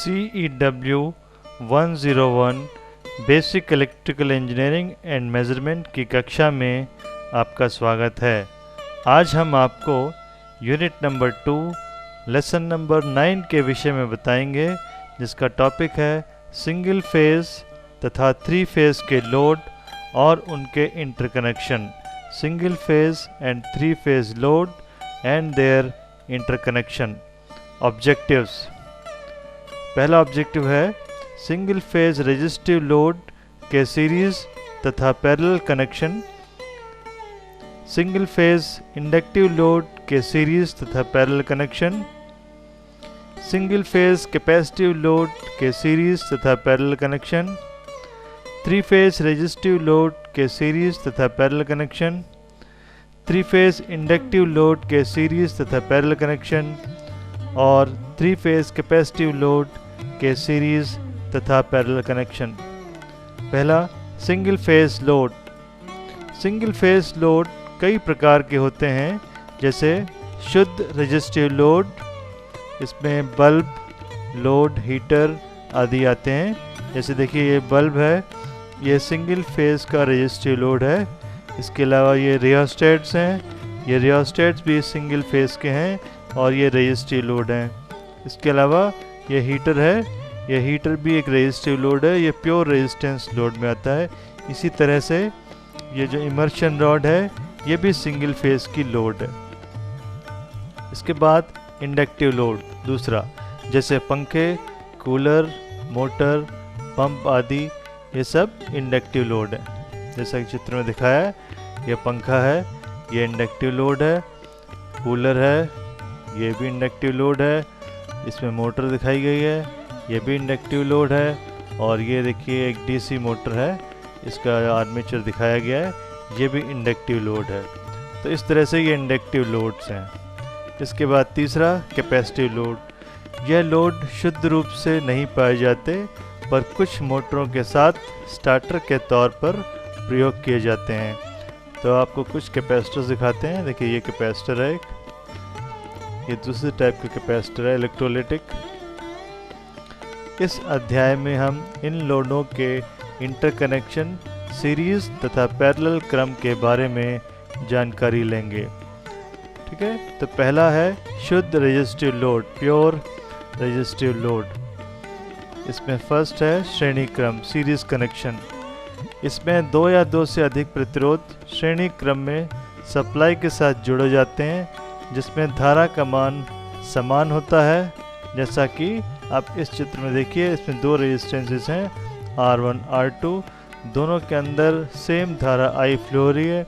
CEW 101 basic electrical engineering and measurement की कक्षा में आपका स्वागत है। आज हम आपको यूनिट नंबर 2 लेसन नंबर 9 के विषय में बताएंगे, जिसका टॉपिक है सिंगल फेज तथा 3 फेज के लोड और उनके interconnection. Single phase and 3 phase load and their interconnection. Objectives. पहला ऑब्जेक्टिव है सिंगल फेज रेजिस्टिव लोड के सीरीज तथा parallel connection, single phase inductive load के सीरीज तथा parallel connection, single phase capacitive load के सीरीज तथा parallel connection, 3 phase resistive load के series तथा parallel connection, 3 phase inductive load के सीरीज तथा पैरेलल कनेक्शन और 3 फेज कैपेसिटिव लोड के सीरीज तथा पैरेलल कनेक्शन। पहला, single phase load. Single phase load कई प्रकार के होते हैं, जैसे शुद्ध रेजिस्टिव लोड, इसमें बल्ब, लोड, हीटर आदि आते हैं। जैसे देखिए ये बल्ब है, ये सिंगल फेज का रेजिस्टिव लोड है। इसके अलावा ये रियोस्टेट्स हैं, ये रियोस्टेट्स भी सिंगल फेज के हैं और ये रेजिस्टिव लोड हैं। इसके अलावा ये हीटर है, ये हीटर भी एक रेजिस्टिव लोड है, ये प्योर रेजिस्टेंस लोड में आता है। इसी तरह से ये जो इमर्शन रॉड है, ये भी सिंगल फेज की लोड है। इसके बाद इंडक्टिव लोड दूसरा, जैसे पंखे, कूलर, मोटर, पंप आदि, ये सब इंडक्टिव लोड है। जैसा कि चित्र में दिखाया है, ये पंखा है, ये इंडक्टिव लोड है। कूलर है, ये भी इंडक्टिव लोड है। इसमें मोटर दिखाई गई है, ये भी इंडक्टिव लोड है। और ये देखिए एक डीसी मोटर है, इसका आर्मेचर दिखाया गया है, ये भी इंडक्टिव लोड है। तो इस तरह से ये इंडक्टिव लोड्स हैं। इसके बाद तीसरा, कैपेसिटिव लोड। यह लोड शुद्ध रूप से नहीं पाए जाते, पर कुछ मोटरों के साथ स्टार्टर के तौर पर प्रयोग किए जाते हैं। तो आपको कुछ कैपेसिटर्स दिखाते हैं। देखिए ये कैपेसिटर है, ये दूसरे टाइप का कैपेसिटर है, इलेक्ट्रोलाइटिक। इस अध्याय में हम इन लोडों के इंटरकनेक्शन, सीरीज तथा पैरेलल क्रम के बारे में जानकारी लेंगे। ठीक है, तो पहला है शुद्ध resistive load, pure resistive load. इसमें फर्स्ट है श्रेणी क्रम, सीरीज कनेक्शन। इसमें 2 या 2 से अधिक प्रतिरोध श्रेणी क्रम में सप्लाई के साथ जुड़े जाते हैं, जिसमें धारा का मान समान होता है। जैसा कि आप इस चित्र में देखिए, इसमें 2 रेजिस्टेंसेस हैं, R1 R2, दोनों के अंदर सेम धारा I फ्लो हो रही है।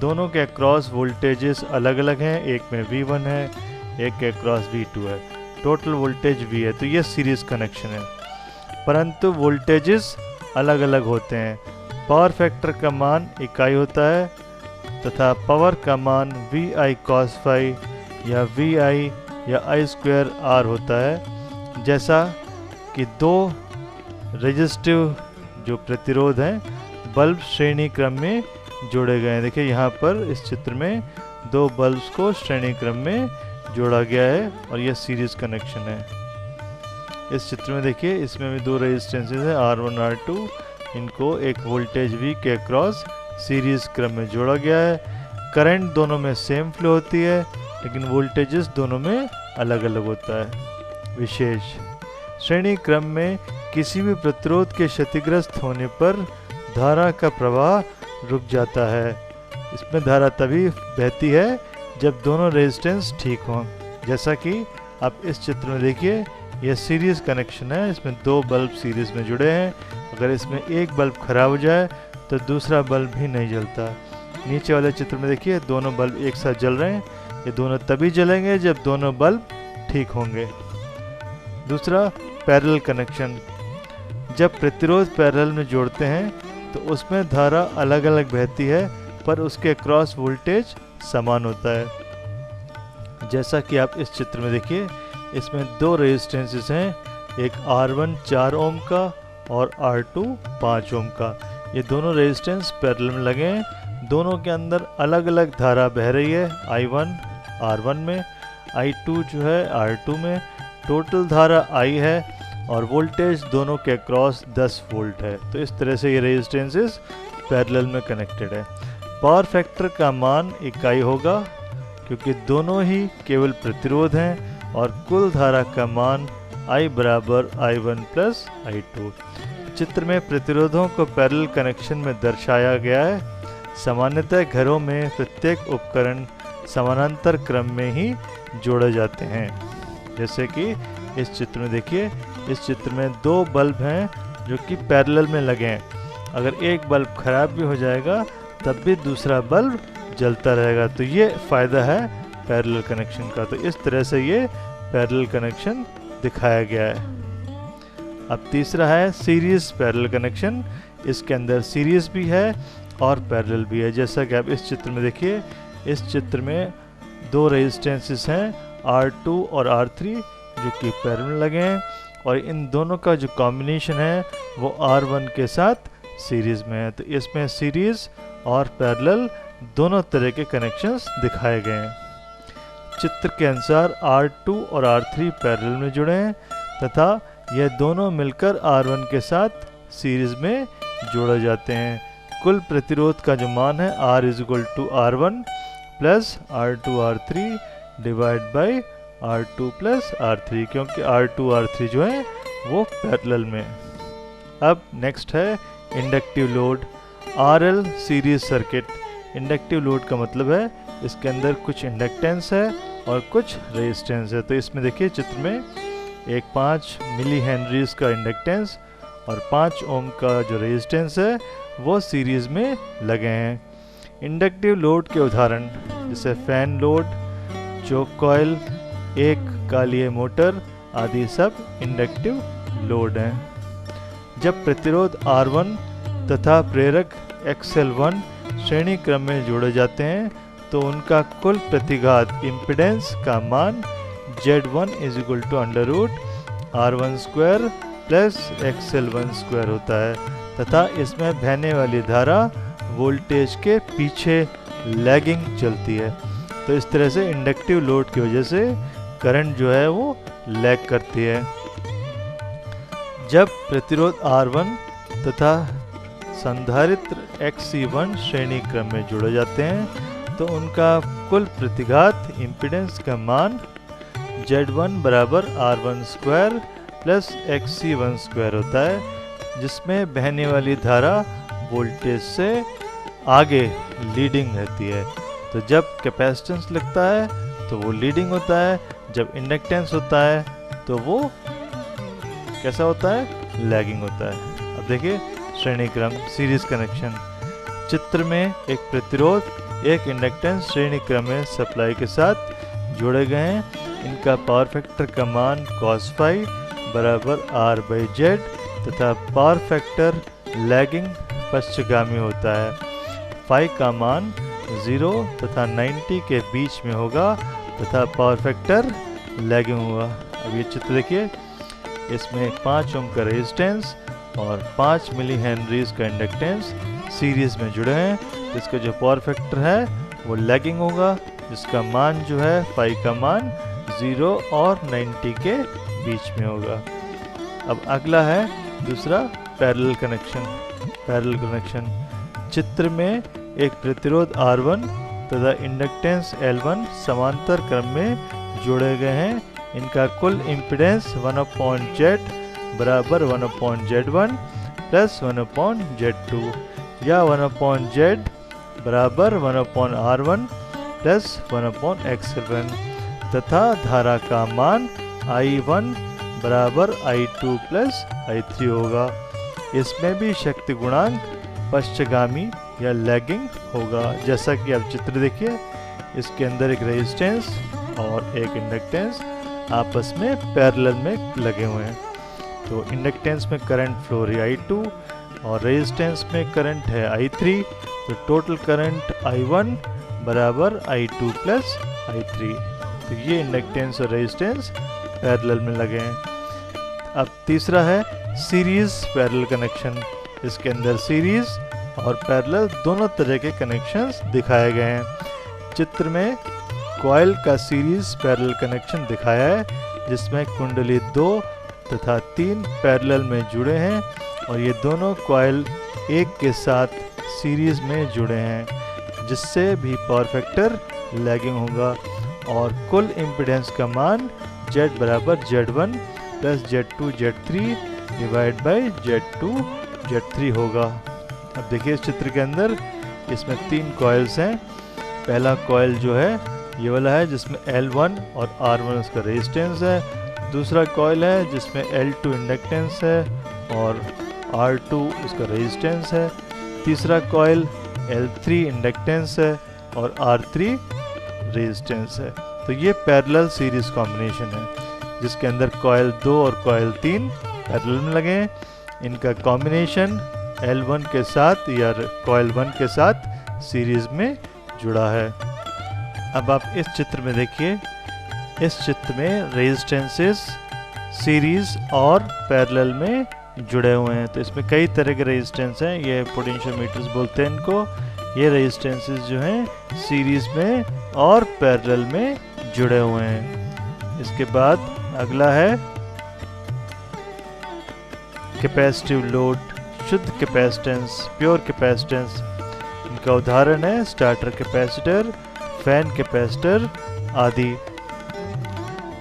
दोनों के अक्रॉस वोल्टेजेस अलग अलग हैं, एक में V1 है, एक के अक्रॉस V2 है, टोटल वोल्टेज V है। तो ये सीरीज कनेक्शन है, परंतु वोल्टेजेस अलग अलग होते हैं। पावर फैक्टर का मान इकाई होता है तथा पावर का मान VI cos phi या VI या I²R होता है। जैसा कि 2 रेजिस्टिव जो प्रतिरोध हैं बल्ब श्रेणी क्रम में जोड़े गए हैं। देखिए यहाँ पर इस चित्र में 2 बल्ब्स को श्रेणी क्रम में जोड़ा गया है और यह सीरीज कनेक्शन है। इस चित्र में देखिए, इसमें भी 2 रेजिस्टेंसेस हैं, R1 R2, इनको एक वोल्टेज V के अक्रॉस सीरीज क्रम में जोड़ा गया है। करंट दोनों में सेम फ्लो होती है, लेकिन वोल्टेजेस दोनों में अलग अलग होता है। विशेष, श्रेणी क्रम में किसी भी प्रतिरोध के क्षतिग्रस्त होने पर धारा का प्रवाह रुक जाता है। इसमें धारा तभी बहती है जब दोनों रेजिस्टेंस ठीक हों। जैसा कि आप इस चित्र में देखिए, यह सीरीज कनेक्शन है, इसमें 2 बल्ब सीरीज में जुड़े हैं। अगर इसमें एक बल्ब खराब हो जाए तो दूसरा बल्ब भी नहीं जलता। नीचे वाले चित्र में देखिए, दोनों बल्ब एक साथ जल रहे हैं। ये दोनों तभी जलेंगे जब दोनों बल्ब ठीक होंगे। दूसरा, पैरेलल कनेक्शन। जब प्रतिरोध पैरेलल में जोड़ते हैं तो उसमें धारा अलग अलग बहती है, पर उसके क्रॉस वोल्टेज समान होता है। जैसा कि आप इस चित्र में देखिए, इसमें 2 रेजिस्टेंसेस हैं, एक R1 4 ओम का और R2 5 ओम का। ये दोनों रेजिस्टेंस पैरेलल में लगे हैं। दोनों के अंदर अलग अलग धारा बह रही है, I1 R1 में, I2 जो है R2 में। टोटल धारा I है और वोल्टेज दोनों के अक्रॉस 10 वोल्ट है। तो इस तरह से ये रेजिस्टेंसेस पैरेलल में कनेक्टेड है। पावर फैक्टर का मान इकाई होगा क्योंकि दोनों ही केवल प्रतिरोध हैं और कुल धारा का मान I बराबर I1 प्लस I2। चित्र में प्रतिरोधों को पैरेलल कनेक्शन में दर्शाया गया है। सामान्यतः घरों में प्रत्येक उपकरण समानांतर क्रम में ही जोड़े जाते हैं। जैसे कि इस चित्र में देखिए, इस चित्र में 2 बल्ब हैं जो कि पैरेलल में लगे हैं। अगर एक बल्ब खराब भी हो जाएगा तब भी दूसरा बल्ब जलता रहेगा। तो ये फ़ायदा है पैरेलल कनेक्शन का। तो इस तरह से ये पैरेलल कनेक्शन दिखाया गया है। अब तीसरा है सीरीज पैरेलल कनेक्शन। इसके अंदर सीरीज भी है और पैरेलल भी है। जैसा कि आप इस चित्र में देखिए, इस चित्र में 2 रेजिस्टेंसेस हैं R2 और R3 जो कि पैरेलल लगे हैं और इन दोनों का जो कॉम्बिनेशन है वो R1 के साथ सीरीज में है। तो इसमें सीरीज और पैरेलल दोनों तरह के कनेक्शंस दिखाए गए हैं। चित्र के अनुसार R2 और R3 पैरेलल में जुड़े हैं तथा यह दोनों मिलकर R1 के साथ सीरीज में जोड़े जाते हैं। कुल प्रतिरोध का जो मान है R = R1 plus R2 R3 divide by R2 plus R3, क्योंकि R2 R3 जो है वो पैरेलल में। अब नेक्स्ट है inductive load RL series circuit. Inductive load का मतलब है इसके अंदर कुछ इंडक्टेंस है और कुछ रेजिस्टेंस है। तो इसमें देखिए चित्र में एक 5 मिली हेनरीज का इंडक्टेंस और 5 ओम का जो रेजिस्टेंस है वो सीरीज में लगे हैं। इंडक्टिव लोड के उदाहरण जैसे फैन लोड, चोक कॉइल, एक कालीय मोटर आदि सब इंडक्टिव लोड हैं। जब प्रतिरोध R1 तथा प्रेरक XL1 श्रेणी क्रम में जोड़े जाते हैं तो उनका कुल प्रतिघात इम्पीडेंस का मान Z1 = √R12 प्लस XL12 होता है तथा इसमें बहने वाली धारा वोल्टेज के पीछे लैगिंग चलती है। तो इस तरह से इंडक्टिव लोड की वजह से करंट जो है वो लैग करती है। जब प्रतिरोध R1 तथा संधारित्र XC1 श्रेणी क्रम में जोड़े जाते हैं तो उनका कुल प्रतिघात इम्पीडेंस का मान Z1 बराबर R12 प्लस XC12 होता है, जिसमें बहने वाली धारा वोल्टेज से आगे लीडिंग रहती है। तो जब कैपेसिटेंस लगता है तो वो लीडिंग होता है, जब इंडक्टेंस होता है तो वो कैसा होता है, लैगिंग होता है। अब देखिए श्रेणी क्रम सीरीज कनेक्शन। चित्र में एक प्रतिरोध एक इंडक्टेंस श्रेणी क्रम में सप्लाई के साथ जोड़े गए हैं। इनका पावर फैक्टर का मान cos phi बराबर R/Z तथा पावर फैक्टर लैगिंग पश्चगामी होता है। phi का मान 0 तथा 90 के बीच में होगा तथा पावर फैक्टर लैगिंग होगा। अब ये चित्र देखिए, इसमें 5 ओम का रेजिस्टेंस और 5 मिली हेनरीज का इंडक्टेंस सीरीज में जुड़े हैं। इसका जो पावर फैक्टर है वो लैगिंग होगा, जिसका मान जो है phi का मान 0 और 90 के बीच में होगा। अब अगला है दूसरा पैरेलल कनेक्शन। पैरेलल कनेक्शन चित्र में एक प्रतिरोध R1 तथा इंडक्टेंस L1 समांतर क्रम में जोड़े गए हैं। इनका कुल इम्पीडेंस 1/Z बराबर 1/Z1 प्लस 1/Z2 या 1/Z बराबर 1/R1 प्लस 1/XL1 तथा धारा का मान I1 बराबर I2 प्लस I3 होगा। इसमें भी शक्ति गुणांक पश्चगामी या लैगिंग होगा। जैसा कि आप चित्र देखिए, इसके अंदर एक रेजिस्टेंस और एक इंडक्टेंस आपस में पैरेलल में लगे हुए हैं। तो इंडक्टेंस में करंट फ्लो रही I2 और रेजिस्टेंस में करंट है I3। तो टोटल करंट I1 बराबर I2 प्लस I3। तो ये इंडक्टेंस और रेजिस्टेंस पैरेलल में लगे हैं। अब तीसरा है सीरीज पैरेलल कनेक्शन। इसके अंदर सीरीज और पैरेलल दोनों तरह के कनेक्शंस दिखाए गए हैं। चित्र में कॉइल का सीरीज पैरेलल कनेक्शन दिखाया है, जिसमें कुंडली 2 तथा 3 पैरेलल में जुड़े हैं और ये दोनों कॉइल एक के साथ सीरीज में जुड़े हैं, जिससे भी पावर फैक्टर लैगिंग होगा और कुल इम्पीडेंस का मान Z बराबर Z1 plus Z2 Z3 divide by Z2 Z3 होगा। अब देखिए इस चित्र के अंदर इसमें 3 कॉइल्स हैं। पहला कॉइल जो है ये वाला है जिसमें L1 और R1 उसका रेजिस्टेंस है। दूसरा कॉइल है जिसमें L2 इंडक्टेंस है और R2 उसका रेजिस्टेंस है। तीसरा कॉइल L3 इंडक्टेंस है और R3 रेजिस्टेंस है। तो ये पैरेलल सीरीज कॉम्बिनेशन है जिसके अंदर कॉइल 2 और कॉइल 3 पैरेलल में लगे हैं। इनका कॉम्बिनेशन L1 के साथ या कॉइल 1 के साथ सीरीज में जुड़ा है। अब आप इस चित्र में देखिए, इस चित्र में रेजिस्टेंसेस सीरीज और पैरेलल में जुड़े हुए हैं। तो इसमें कई तरह के रेजिस्टेंस हैं, ये पोटेंशियोमीटर्स बोलते हैं इनको। ये रेजिस्टेंसेस जो हैं सीरीज में और पैरेलल में जुड़े हुए हैं। इसके बाद अगला है कैपेसिटिव लोड, शुद्ध कैपेसिटेंस, प्योर कैपेसिटेंस। इनका उदाहरण है स्टार्टर कैपेसिटर, फैन कैपेसिटर आदि।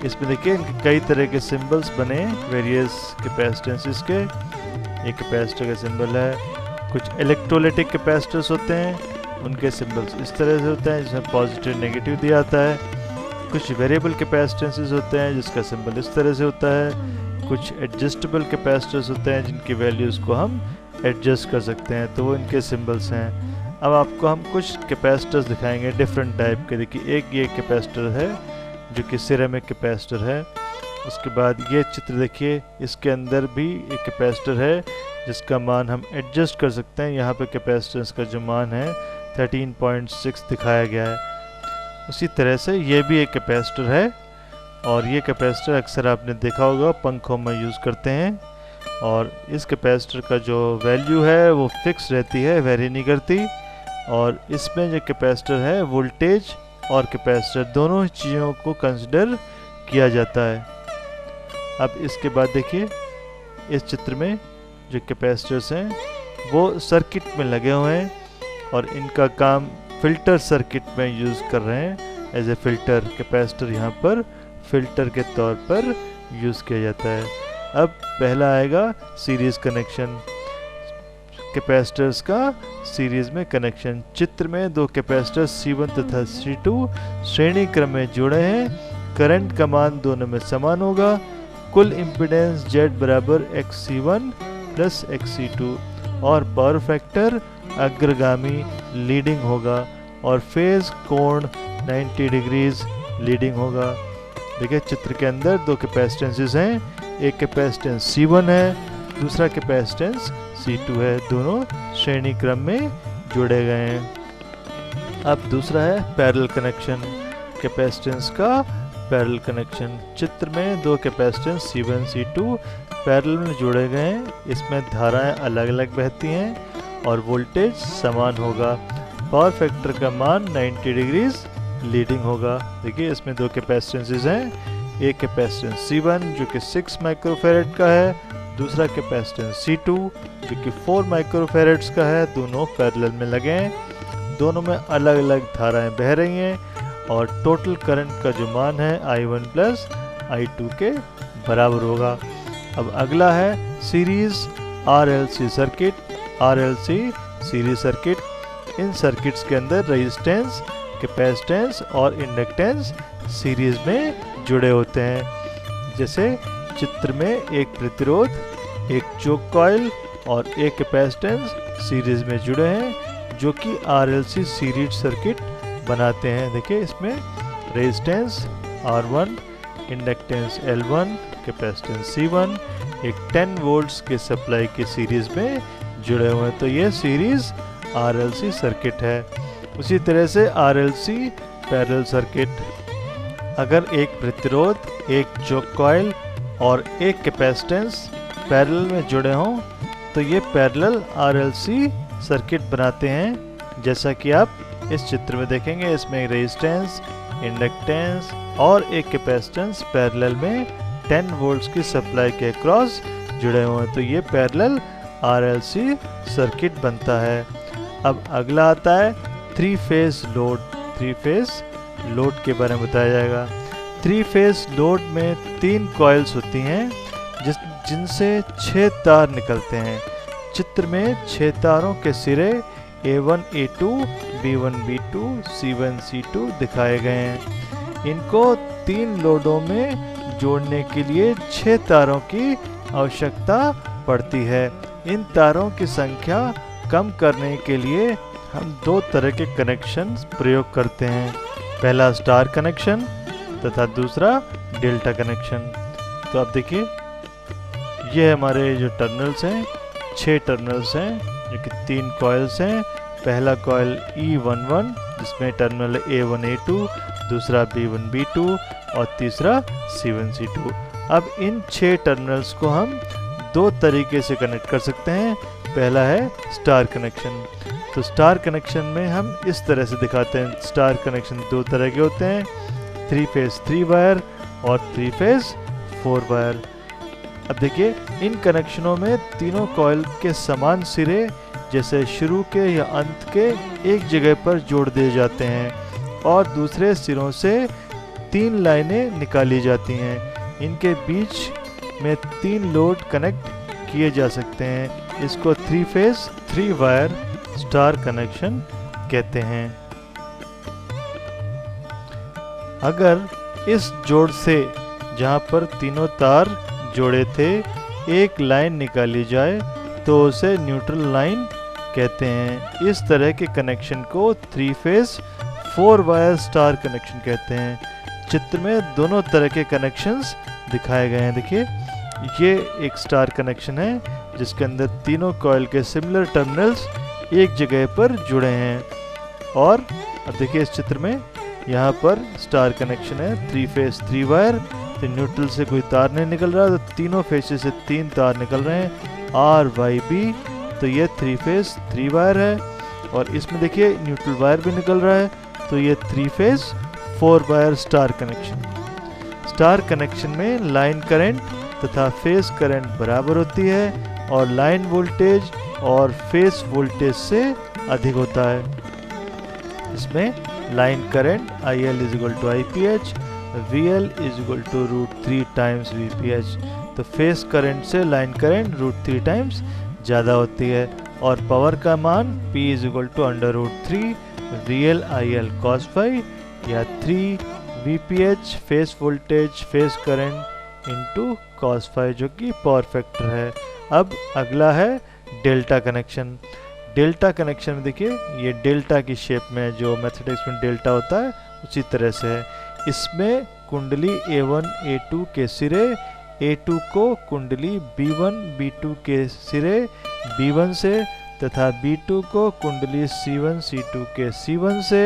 इसमें देखिए इनके कई तरह के सिंबल्स बने वेरियस कैपेसिटेंसेस के। ये कैपेसिटर का सिंबल है। कुछ इलेक्ट्रोलाइटिक कैपेसिटर्स होते हैं, उनके सिंबल्स इस तरह से होते हैं जिसमें पॉजिटिव नेगेटिव दिया आता है। कुछ वेरिएबल कैपेसिटेंसेस होते हैं जिसका सिंबल इस तरह से होता है। कुछ एडजस्टेबल कैपेसिटर्स होते हैं जिनकी वैल्यूज़ को हम एडजस्ट कर सकते हैं, तो वो इनके सिंबल्स हैं। अब आपको हम कुछ कैपेसिटर्स दिखाएंगे डिफरेंट टाइप के। देखिए एक ये कैपेसिटर है जो कि सिरेमिक कैपेसिटर है। उसके बाद ये चित्र देखिए, इसके अंदर भी एक कैपेसिटर है जिसका मान हम एडजस्ट कर सकते हैं। यहाँ पे कैपेसिटेंस का जो मान है 13.6 दिखाया गया है। उसी तरह से ये भी एक कैपेसिटर है और ये कैपेसिटर अक्सर आपने देखा होगा पंखों में यूज़ करते हैं। और इस कैपेसिटर का जो वैल्यू है वो फिक्स रहती है, वेरी नहीं करती। और इसमें जो कैपेसिटर है वोल्टेज और कैपेसिटर दोनों चीज़ों को कंसिडर किया जाता है। अब इसके बाद देखिए इस चित्र में जो कैपेसिटर्स हैं वो सर्किट में लगे हुए हैं और इनका काम फिल्टर सर्किट में यूज़ कर रहे हैं। एज ए फिल्टर कैपेसिटर यहाँ पर फिल्टर के तौर पर यूज़ किया जाता है। अब पहला आएगा सीरीज कनेक्शन, कैपेसिटर्स का सीरीज में कनेक्शन। चित्र में दो कैपेसिटर C1 तथा C2 श्रेणी क्रम में जुड़े हैं। करंट का मान दोनों में समान होगा। कुल इम्पीडेंस Z बराबर XC1 प्लस XC2 और पावर फैक्टर अग्रगामी लीडिंग होगा और फेज कोण 90 डिग्रीज लीडिंग होगा। देखिए चित्र के अंदर दो कैपेसिटेंसेस हैं, एक कैपेसिटेंस C1 है, दूसरा कैपेसिटेंस C2 है। दोनों श्रेणी क्रम में जुड़े गए हैं। अब दूसरा है पैरेलल कनेक्शन, कैपेसिटेंस का पैरेलल कनेक्शन। चित्र में दो कैपेसिटेंस C1 C2 पैरेलल में जुड़े गए हैं। इसमें धाराएं अलग अलग बहती हैं और वोल्टेज समान होगा। पावर फैक्टर का मान 90 डिग्रीज लीडिंग होगा। देखिए इसमें दो कैपेसिटेंसेस हैं, एक कैपेसिटेंस C1 जो कि 6 माइक्रोफैरड का है, दूसरा कैपेसिटेंस C2 जो कि 4 माइक्रोफैरड्स का है। दोनों पैरेलल में लगे हैं, दोनों में अलग अलग धाराएं बह रही हैं और टोटल करंट का जो मान है I1 प्लस I2 के बराबर होगा। अब अगला है series RLC circuit, RLC series circuit. इन सर्किट्स के अंदर रेजिस्टेंस, कैपेसिटेंस और इंडक्टेंस सीरीज में जुड़े होते हैं। जैसे चित्र में एक प्रतिरोध, एक चोक कॉइल और एक कैपेसिटेंस सीरीज में जुड़े हैं जो कि RLC सीरीज सर्किट बनाते हैं। देखिए इसमें resistance R1, inductance L1, capacitance C1 एक 10 वोल्ट्स के सप्लाई की सीरीज में जुड़े हुए हैं। तो ये सीरीज RLC सर्किट है। उसी तरह से RLC पैरेलल सर्किट। अगर एक प्रतिरोध, एक चोक कॉइल और एक कैपेसिटेंस पैरेलल में जुड़े हों तो ये पैरेलल RLC सर्किट बनाते हैं। जैसा कि आप इस चित्र में देखेंगे, इसमें रेजिस्टेंस, इंडक्टेंस और एक कैपेसिटेंस पैरेलल में 10 वोल्ट्स की सप्लाई के क्रॉस जुड़े हुए हैं, तो ये पैरेलल RLC सर्किट बनता है। अब अगला आता है 3 फेज लोड। 3 फेज लोड के बारे में बताया जाएगा। 3 फेज लोड में 3 कॉइल्स होती हैं जिनसे 6 तार निकलते हैं। चित्र में 6 तारों के सिरे A1 A2 B1 B2 C1 C2 दिखाए गए हैं। इनको 3 लोडों में जोड़ने के लिए 6 तारों की आवश्यकता पड़ती है। इन तारों की संख्या कम करने के लिए हम 2 तरह के कनेक्शन प्रयोग करते हैं। पहला स्टार कनेक्शन तथा दूसरा डेल्टा कनेक्शन। तो आप देखिए, ये हमारे जो टर्मिनल्स हैं, 6 टर्मिनल्स हैं जो कि 3 कॉइल्स हैं। पहला कॉइल E11 जिसमें टर्मिनल A1 A2, दूसरा B1 B2 और तीसरा C1 C2। अब इन 6 टर्मिनल्स को हम 2 तरीके से कनेक्ट कर सकते हैं। पहला है स्टार कनेक्शन। तो स्टार कनेक्शन में हम इस तरह से दिखाते हैं। स्टार कनेक्शन 2 तरह के होते हैं, 3 फेज 3 वायर और 3 फेज 4 वायर। अब देखिए, इन कनेक्शनों में तीनों कॉइल के समान सिरे जैसे शुरू के या अंत के एक जगह पर जोड़ दिए जाते हैं और दूसरे सिरों से 3 लाइनें निकाली जाती हैं। इनके बीच में 3 लोड कनेक्ट किए जा सकते हैं। इसको 3 फेज 3 वायर स्टार कनेक्शन कहते हैं। अगर इस जोड़ से, जहां पर तीनों तार जोड़े थे, एक लाइन निकाली जाए तो उसे न्यूट्रल लाइन कहते हैं। इस तरह के कनेक्शन को 3 फेज 4 वायर स्टार कनेक्शन कहते हैं। चित्र में दोनों तरह के कनेक्शंस दिखाए गए हैं। देखिए, ये एक स्टार कनेक्शन है जिसके अंदर तीनों कॉइल के सिमिलर टर्मिनल्स एक जगह पर जुड़े हैं। और अब देखिए, इस चित्र में यहाँ पर स्टार कनेक्शन है 3 फेज 3 वायर। तो न्यूट्रल से कोई तार नहीं निकल रहा, तो तीनों फेज से 3 तार निकल रहे हैं R Y B। तो ये 3 फेज 3 वायर है। और इसमें देखिए न्यूट्रल वायर भी निकल रहा है, तो ये 3 phase 4 wire star connection. Star connection में लाइन करंट तथा फेज करंट बराबर होती है और लाइन वोल्टेज और फेज वोल्टेज से अधिक होता है। इसमें line current IL = IPH, VL = √3 times VPH। तो फेज करंट से लाइन करंट √3 टाइम्स ज़्यादा होती है और पावर का मान P = √3 VL IL cos phi या 3 VPH phase voltage phase current into cos phi, जो कि पावर फैक्टर है। अब अगला है डेल्टा कनेक्शन। डेल्टा कनेक्शन में देखिए, ये डेल्टा की शेप में, जो मैथमेटिक्स में डेल्टा होता है उसी तरह से है। इसमें कुंडली A1 A2 के सिरे A2 को कुंडली B1 B2 के सिरे B1 से तथा B2 को कुंडली C1 C2 के C1 से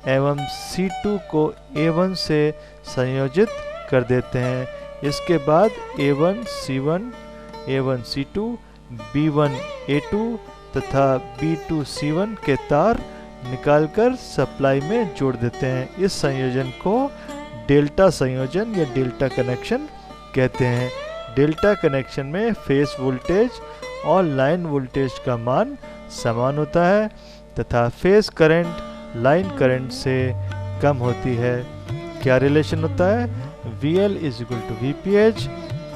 एवं C2 को A1 से संयोजित कर देते हैं। इसके बाद A1 C1, A1 C2, B1 A2 तथा B2 C1 के तार निकालकर सप्लाई में जोड़ देते हैं। इस संयोजन को डेल्टा संयोजन या डेल्टा कनेक्शन कहते हैं। डेल्टा कनेक्शन में फेज वोल्टेज और लाइन वोल्टेज का मान समान होता है तथा फेज करंट लाइन करंट से कम होती है। क्या रिलेशन होता है? VL = VPH,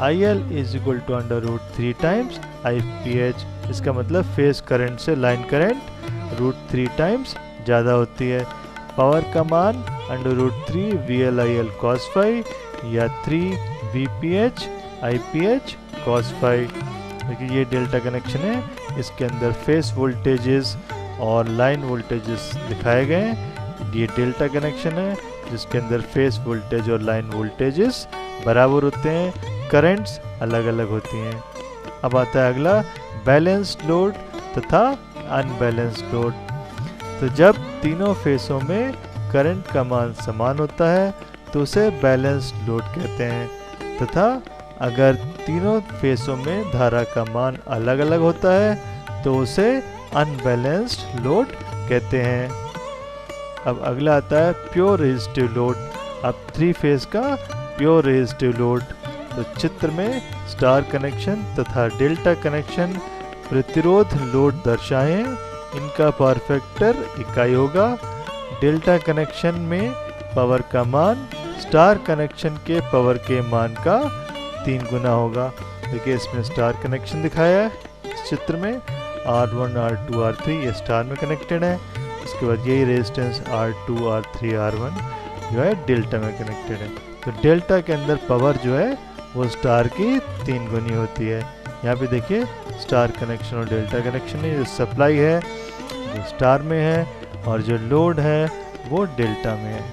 IL = √3 times IPH। इसका मतलब फेज करंट से लाइन करंट √3 टाइम्स ज़्यादा होती है। पावर का मान √3 VL IL cos phi या 3 VPH IPH cos phi। देखिए, ये डेल्टा कनेक्शन है, इसके अंदर फेज वोल्टेजेस और लाइन वोल्टेजेस दिखाए गए हैं। ये डेल्टा कनेक्शन है जिसके अंदर फेज वोल्टेज और लाइन वोल्टेजेस बराबर होते हैं, करंट्स अलग अलग होती हैं। अब आता है अगला, बैलेंस्ड लोड तथा अनबैलेंस्ड लोड। तो जब तीनों फेसों में करंट का मान समान होता है तो उसे बैलेंस्ड लोड कहते हैं तथा अगर तीनों फेसों में धारा का मान अलग अलग होता है तो उसे अनबैलेंस्ड लोड कहते हैं। अब अगला आता है प्योर रेजिस्टिव लोड। अब 3 फेज का प्योर रेजिस्टिव लोड। तो चित्र में स्टार कनेक्शन तथा डेल्टा कनेक्शन प्रतिरोध लोड दर्शाएं, इनका पावर फैक्टर इकाई होगा। डेल्टा कनेक्शन में पावर का मान स्टार कनेक्शन के पावर के मान का 3 गुना होगा। देखिए इसमें स्टार कनेक्शन दिखाया है इस चित्र में, R1 R2 R3 ये स्टार में कनेक्टेड है। उसके बाद यही रेजिस्टेंस R2 R3 R1 जो है डेल्टा में कनेक्टेड है। तो डेल्टा के अंदर पावर जो है वो स्टार की 3 गुनी होती है। यहाँ पे देखिए स्टार कनेक्शन और डेल्टा कनेक्शन है। जो सप्लाई है वो स्टार में है और जो लोड है वो डेल्टा में है।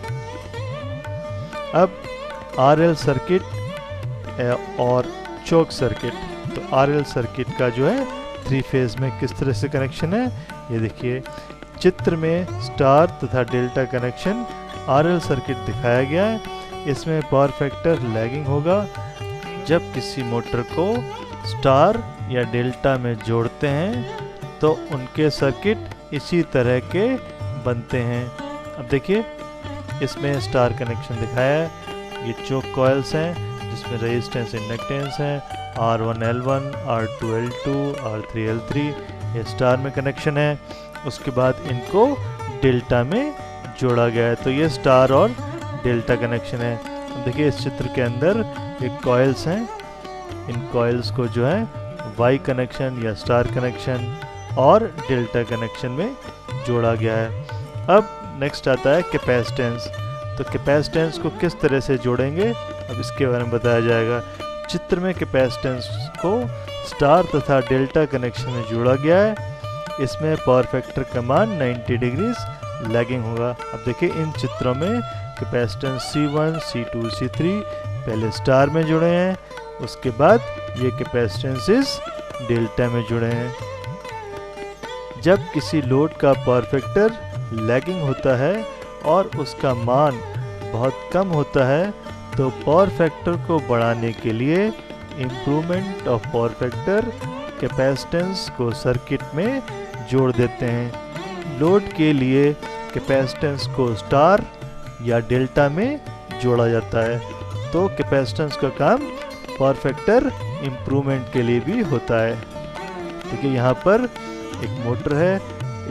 अब RL सर्किट और चोक सर्किट, तो RL सर्किट का जो है 3 फेज में किस तरह से कनेक्शन है ये देखिए। चित्र में स्टार तथा डेल्टा कनेक्शन RL सर्किट दिखाया गया है। इसमें पावर फैक्टर लैगिंग होगा। जब किसी मोटर को स्टार या डेल्टा में जोड़ते हैं तो उनके सर्किट इसी तरह के बनते हैं। अब देखिए इसमें स्टार कनेक्शन दिखाया है। ये चोक कॉइल्स हैं जिसमें रेजिस्टेंस इंडक्टेंस है R1 L1 R2 L2 R3 L3, ये स्टार में कनेक्शन है। उसके बाद इनको डेल्टा में जोड़ा गया है, तो ये स्टार और डेल्टा कनेक्शन है। देखिए इस चित्र के अंदर ये कॉइल्स हैं, इन कॉइल्स को जो है वाई कनेक्शन या स्टार कनेक्शन और डेल्टा कनेक्शन में जोड़ा गया है। अब नेक्स्ट आता है कैपेसिटेंस। तो कैपेसिटेंस को किस तरह से जोड़ेंगे अब इसके बारे में बताया जाएगा। चित्र में कैपेसिटेंस को स्टार तथा डेल्टा कनेक्शन में जोड़ा गया है। इसमें पावर फैक्टर का मान 90 डिग्रीज लैगिंग होगा। अब देखिए इन चित्रों में कैपेसिटेंस C1 C2 C3 पहले स्टार में जुड़े हैं, उसके बाद ये कैपेसिटेंसेस डेल्टा में जुड़े हैं। जब किसी लोड का पावर फैक्टर लैगिंग होता है और उसका मान बहुत कम होता है तो पावर फैक्टर को बढ़ाने के लिए improvement of power factor capacitance को सर्किट में जोड़ देते हैं। लोड के लिए कैपेसिटेंस को स्टार या डेल्टा में जोड़ा जाता है, तो कैपेसिटेंस का काम पावर फैक्टर इम्प्रूवमेंट के लिए भी होता है। देखिए यहाँ पर एक मोटर है,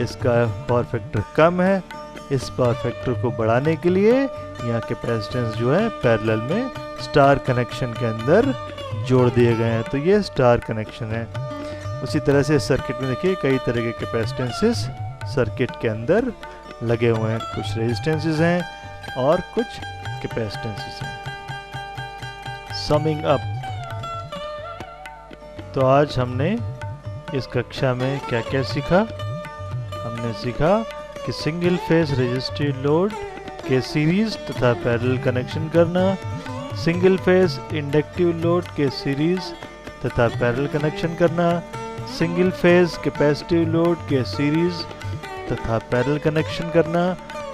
इसका पावर फैक्टर कम है। इस पावर फैक्टर को बढ़ाने के लिए यहाँ कैपेसिटेंस जो है पैरेलल में स्टार कनेक्शन के अंदर जोड़ दिए गए हैं, तो ये स्टार कनेक्शन है। उसी तरह से सर्किट में देखिए कई तरह के कैपेसिटेंसेस सर्किट के अंदर लगे हुए हैं, कुछ रेजिस्टेंसेस हैं और कुछ कैपेसिटेंसेस हैं। समिंग अप, तो आज हमने इस कक्षा में क्या क्या सीखा। हमने सीखा कि सिंगल फेज रेजिस्टिव लोड के सीरीज तथा पैरेलल कनेक्शन करना, सिंगल फेज इंडक्टिव लोड के सीरीज तथा पैरेलल कनेक्शन करना, सिंगल फेज कैपेसिटिव लोड के सीरीज तथा पैरेलल कनेक्शन करना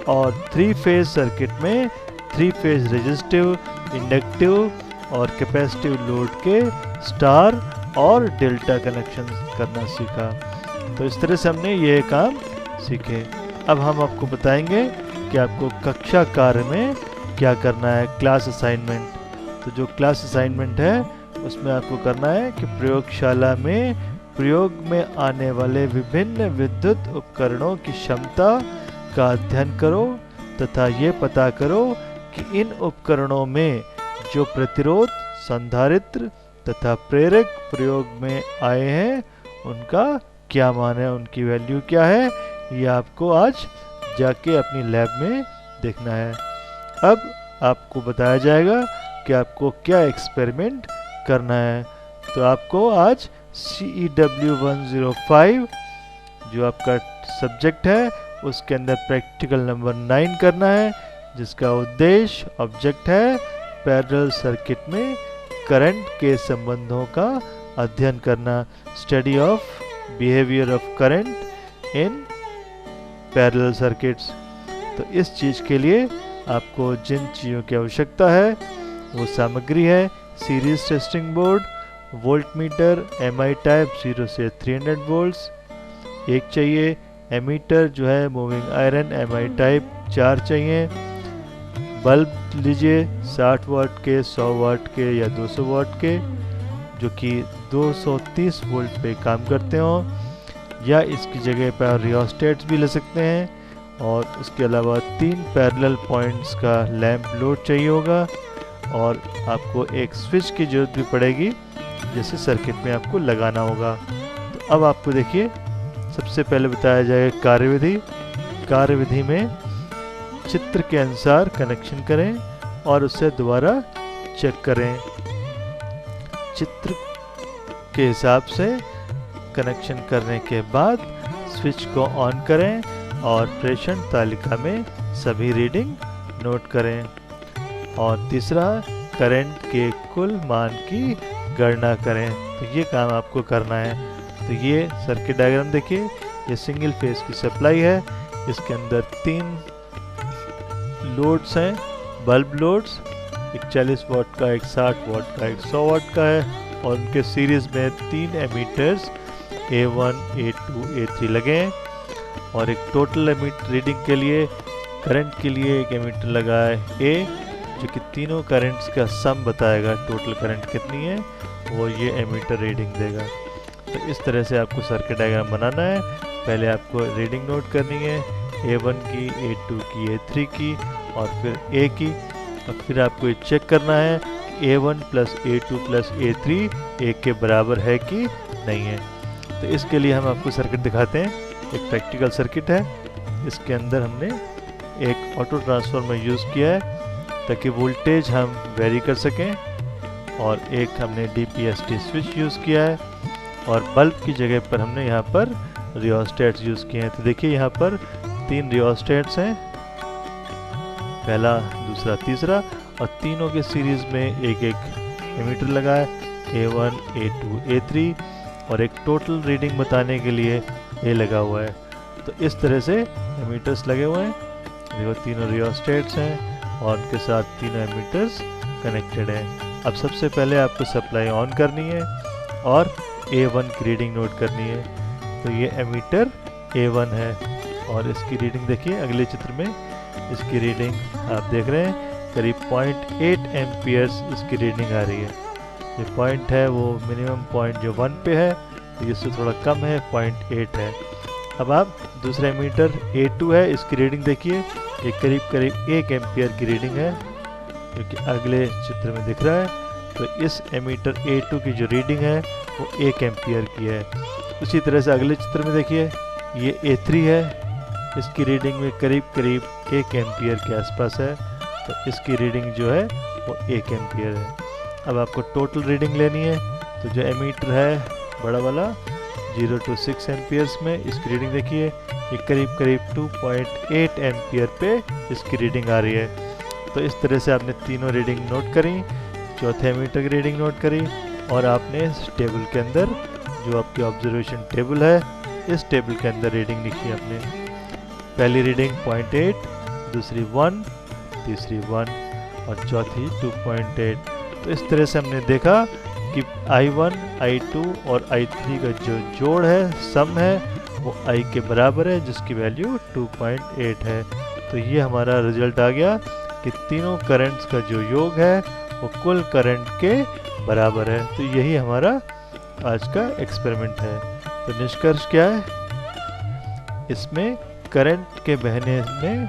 और 3 फेज सर्किट में 3 फेज रेजिस्टिव, इंडक्टिव और कैपेसिटिव लोड के स्टार और डेल्टा कनेक्शन करना सीखा। तो इस तरह से हमने ये काम सीखे। अब हम आपको बताएंगे कि आपको कक्षा कार्य में क्या करना है, क्लास असाइनमेंट। तो जो क्लास असाइनमेंट है उसमें आपको करना है कि प्रयोगशाला में प्रयोग में आने वाले विभिन्न विद्युत उपकरणों की क्षमता का अध्ययन करो तथा ये पता करो कि इन उपकरणों में जो प्रतिरोध, संधारित्र तथा प्रेरक प्रयोग में आए हैं उनका क्या मान है, उनकी वैल्यू क्या है, ये आपको आज जाके अपनी लैब में देखना है। अब आपको बताया जाएगा कि आपको क्या एक्सपेरिमेंट करना है। तो आपको आज CEW 105 जो आपका सब्जेक्ट है उसके अंदर प्रैक्टिकल नंबर 9 करना है, जिसका उद्देश्य ऑब्जेक्ट है पैरेलल सर्किट में करंट के संबंधों का अध्ययन करना, study of behaviour of current in parallel circuits. तो इस चीज़ के लिए आपको जिन चीज़ों की आवश्यकता है वो सामग्री है series testing board, volt meter MI type 0 से 300 वोल्ट्स एक चाहिए, एमीटर जो है मूविंग आयरन MI टाइप 4 चाहिए, बल्ब लीजिए 60 वाट के, 100 वाट के या 200 वाट के, जो कि 230 वोल्ट पे काम करते हो, या इसकी जगह पर रियोस्टेट्स भी ले सकते हैं। और उसके अलावा 3 पैरेलल पॉइंट्स का लैंप लोड चाहिए होगा, और आपको एक स्विच की जरूरत भी पड़ेगी, जैसे सर्किट में आपको लगाना होगा। तो अब आपको देखिए, सबसे पहले बताया जाएगा कार्यविधि। कार्यविधि में चित्र के अनुसार कनेक्शन करें और उसे दोबारा चेक करें। चित्र के हिसाब से कनेक्शन करने के बाद स्विच को ऑन करें और प्रेषण तालिका में सभी रीडिंग नोट करें। और तीसरा, करंट के कुल मान की गणना करें। तो ये काम आपको करना है। तो ये सर्किट डायग्राम देखिए, ये सिंगल फेज की सप्लाई है। इसके अंदर 3 लोड्स हैं, बल्ब लोड्स, एक 40 वाट का, एक 60 वाट का, एक 100 वाट का है, और उनके सीरीज में 3 एमीटर्स A1, A2, A3 लगे हैं। और एक टोटल एमीटर रीडिंग के लिए, करंट के लिए एक एमीटर लगा है A, जो कि तीनों करंट्स का सम बताएगा, टोटल करंट कितनी है वो ये एमीटर रीडिंग देगा। तो इस तरह से आपको सर्किट डायग्राम बनाना है। पहले आपको रीडिंग नोट करनी है, A1 की, A2 की, A3 की और फिर A की। और फिर आपको ये चेक करना है A1 plus A2 plus A3 1 के बराबर है कि नहीं है। तो इसके लिए हम आपको सर्किट दिखाते हैं। एक प्रैक्टिकल सर्किट है, इसके अंदर हमने एक ऑटो ट्रांसफार्मर यूज़ किया है ताकि वोल्टेज हम वेरी कर सकें, और एक हमने DPST स्विच यूज़ किया है, और बल्ब की जगह पर हमने यहाँ पर रियोस्टेट्स यूज़ किए हैं। तो देखिए यहाँ पर 3 रियोस्टेट्स हैं, पहला, दूसरा, तीसरा, और तीनों के सीरीज में एक एक एमीटर लगा है, A1, A2, A3, और एक टोटल रीडिंग बताने के लिए A लगा हुआ है। तो इस तरह से एमीटर्स लगे हुए हैं। देखो तीनों रियोस्टेट्स हैं और उनके साथ तीनों एमीटर्स कनेक्टेड हैं। अब सबसे पहले आपको सप्लाई ऑन करनी है और A1 की रीडिंग नोट करनी है। तो ये एमीटर A1 है और इसकी रीडिंग देखिए अगले चित्र में। इसकी रीडिंग आप देख रहे हैं, करीब 0.8 एम्पियर्स इसकी रीडिंग आ रही है। ये पॉइंट है वो मिनिमम पॉइंट जो 1 पे है, तो इससे थोड़ा कम है, 0.8 है। अब आप दूसरा एमीटर A2 है, इसकी रीडिंग देखिए, ये करीब 1 एम्पियर की रीडिंग है, जो कि अगले चित्र में दिख रहा है। तो इस एमीटर A2 की जो रीडिंग है वो 1 एम्पियर की है। उसी तरह से अगले चित्र में देखिए, ये A3 है, इसकी रीडिंग में करीब 1 एम्पियर के आसपास है। तो इसकी रीडिंग जो है वो 1 एम्पियर है। अब आपको टोटल रीडिंग लेनी है। तो जो एमीटर है बड़ा वाला 0 to 6 एम्पियर्स में, इसकी रीडिंग देखिए, ये करीब 2.8 एम्पियर पे इसकी रीडिंग आ रही है। तो इस तरह से आपने तीनों रीडिंग नोट करी, चौथे एमीटर की रीडिंग नोट करी, और आपने इस टेबल के अंदर जो आपकी ऑब्जर्वेशन टेबल है, इस टेबल के अंदर रीडिंग लिखी है आपने। पहली रीडिंग 0.8, दूसरी 1, तीसरी 1 और चौथी 2.8। तो इस तरह से हमने देखा कि I1, I2 और I3 का जो जोड़ है, सम है, वो I के बराबर है, जिसकी वैल्यू 2.8 है। तो ये हमारा रिजल्ट आ गया कि तीनों करंट्स का जो योग है वो कुल करंट के बराबर है। तो यही हमारा आज का एक्सपेरिमेंट है। तो निष्कर्ष क्या है, इसमें करंट के बहने में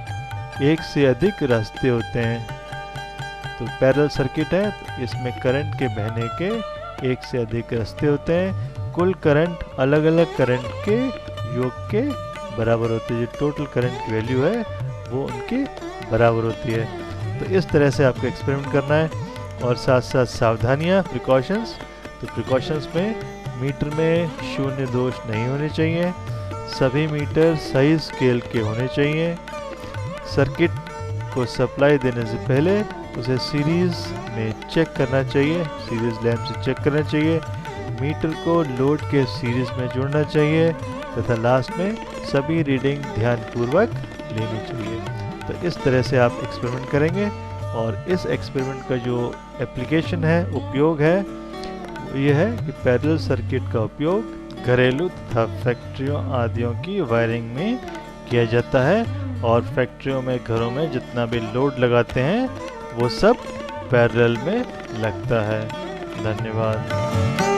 एक से अधिक रास्ते होते हैं। तो पैरेलल सर्किट है, तो इसमें करंट के बहने के एक से अधिक रास्ते होते हैं। कुल करंट अलग अलग करंट के योग के बराबर होती है। जो टोटल करंट की वैल्यू है वो उनके बराबर होती है। तो इस तरह से आपको एक्सपेरिमेंट करना है, और साथ साथ सावधानियाँ, प्रिकॉशंस। तो प्रिकॉशंस में मीटर में शून्य दोष नहीं होने चाहिए, सभी मीटर सही स्केल के होने चाहिए। सर्किट को सप्लाई देने से पहले उसे सीरीज में चेक करना चाहिए, सीरीज लैंप से चेक करना चाहिए। मीटर को लोड के सीरीज में जोड़ना चाहिए तथा लास्ट में सभी रीडिंग ध्यानपूर्वक लेनी चाहिए। तो इस तरह से आप एक्सपेरिमेंट करेंगे, और इस एक्सपेरिमेंट का जो एप्लीकेशन है, उपयोग है, वो ये है कि पैरेलल सर्किट का उपयोग घरेलू तथा फैक्ट्रियों आदियों की वायरिंग में किया जाता है, और फैक्ट्रियों में, घरों में जितना भी लोड लगाते हैं वो सब पैरेलल में लगता है। धन्यवाद।